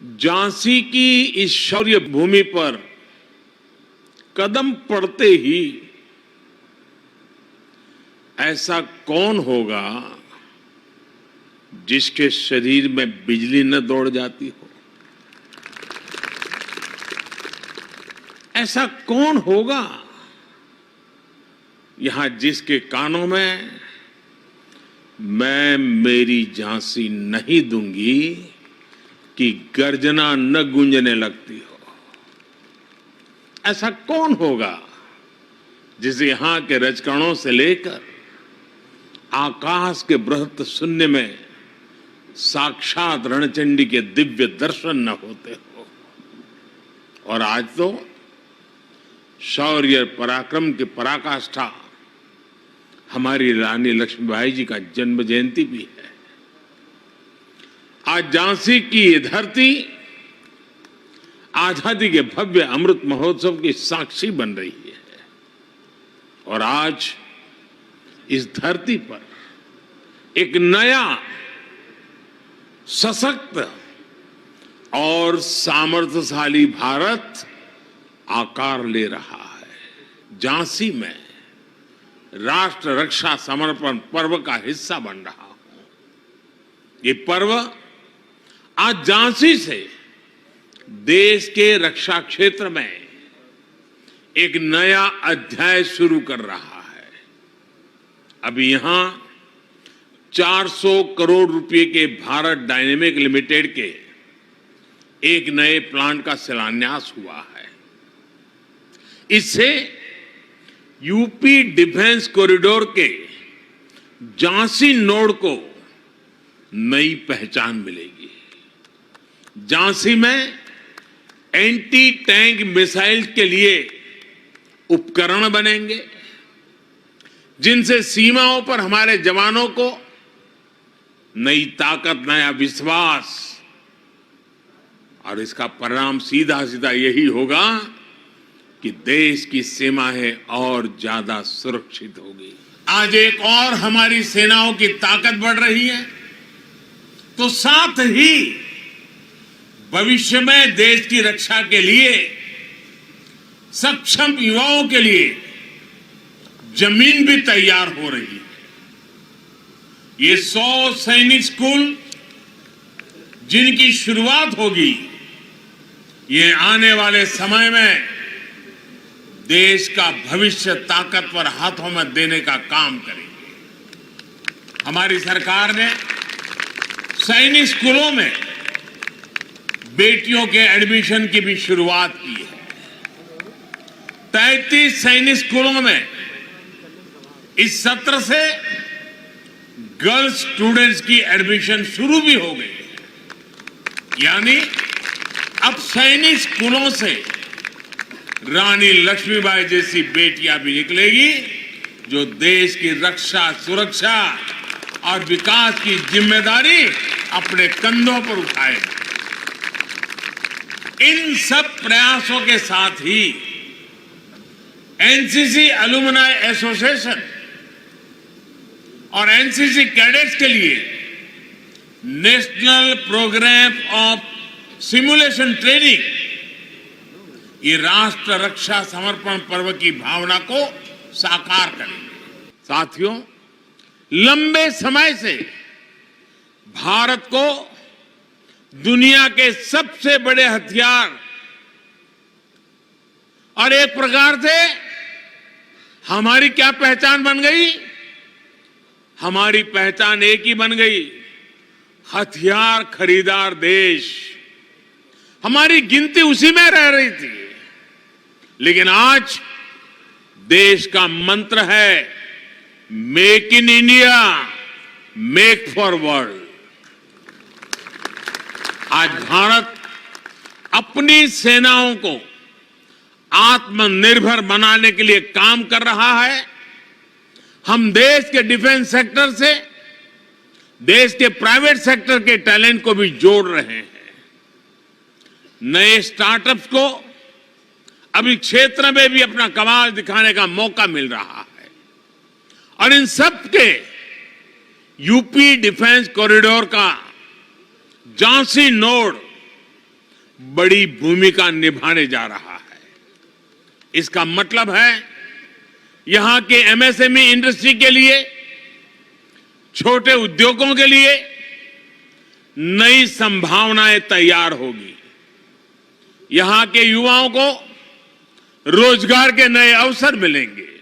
झांसी की इस शौर्य भूमि पर कदम पड़ते ही ऐसा कौन होगा जिसके शरीर में बिजली न दौड़ जाती हो? ऐसा कौन होगा यहां जिसके कानों में मैं मेरी झांसी नहीं दूंगी कि गर्जना न गूंजने लगती हो? ऐसा कौन होगा जिसे यहां के रजकणों से लेकर आकाश के बृहत शून्य में साक्षात रणचंडी के दिव्य दर्शन न होते हो? और आज तो शौर्य पराक्रम की पराकाष्ठा हमारी रानी लक्ष्मीबाई जी का जन्म जयंती भी है। आज झांसी की ये धरती आजादी के भव्य अमृत महोत्सव की साक्षी बन रही है और आज इस धरती पर एक नया सशक्त और सामर्थ्यशाली भारत आकार ले रहा है। झांसी में राष्ट्र रक्षा समर्पण पर्व का हिस्सा बन रहा हूं। ये पर्व आज झांसी से देश के रक्षा क्षेत्र में एक नया अध्याय शुरू कर रहा है। अभी यहां 400 करोड़ रुपए के भारत डायनेमिक लिमिटेड के एक नए प्लांट का शिलान्यास हुआ है। इससे यूपी डिफेंस कॉरिडोर के झांसी नोड को नई पहचान मिलेगी। झांसी में एंटी टैंक मिसाइल के लिए उपकरण बनेंगे जिनसे सीमाओं पर हमारे जवानों को नई ताकत, नया विश्वास, और इसका परिणाम सीधा सीधा यही होगा कि देश की सीमाएं और ज्यादा सुरक्षित होगी। आज एक और हमारी सेनाओं की ताकत बढ़ रही है, तो साथ ही भविष्य में देश की रक्षा के लिए सक्षम युवाओं के लिए जमीन भी तैयार हो रही है। ये 100 सैनिक स्कूल जिनकी शुरुआत होगी, ये आने वाले समय में देश का भविष्य ताकतवर हाथों में देने का काम करेंगे। हमारी सरकार ने सैनिक स्कूलों में बेटियों के एडमिशन की भी शुरुआत की है। 33 सैनिक स्कूलों में इस सत्र से गर्ल्स स्टूडेंट्स की एडमिशन शुरू भी हो गई है। यानी अब सैनिक स्कूलों से रानी लक्ष्मीबाई जैसी बेटियां भी निकलेगी जो देश की रक्षा, सुरक्षा और विकास की जिम्मेदारी अपने कंधों पर उठाएगी। इन सब प्रयासों के साथ ही एनसीसी अलुमनाई एसोसिएशन और एनसीसी कैडेट्स के लिए national programme of simulation training ये राष्ट्र रक्षा समर्पण पर्व की भावना को साकार करेंगे। साथियों, लंबे समय से भारत को दुनिया के सबसे बड़े हथियार और एक प्रकार से हमारी क्या पहचान बन गई? हमारी पहचान एक ही बन गई, हथियार खरीदार देश। हमारी गिनती उसी में रह रही थी, लेकिन आज देश का मंत्र है make in India, make for world. आज भारत अपनी सेनाओं को आत्मनिर्भर बनाने के लिए काम कर रहा है। हम देश के डिफेंस सेक्टर से देश के प्राइवेट सेक्टर के टैलेंट को भी जोड़ रहे हैं। नए स्टार्टअप्स को अभी क्षेत्र में भी अपना कमाल दिखाने का मौका मिल रहा है और इन सब के यूपी डिफेंस कॉरिडोर का झांसी नोड बड़ी भूमिका निभाने जा रहा है। इसका मतलब है यहां के एमएसएमई इंडस्ट्री के लिए, छोटे उद्योगों के लिए नई संभावनाएं तैयार होगी। यहां के युवाओं को रोजगार के नए अवसर मिलेंगे।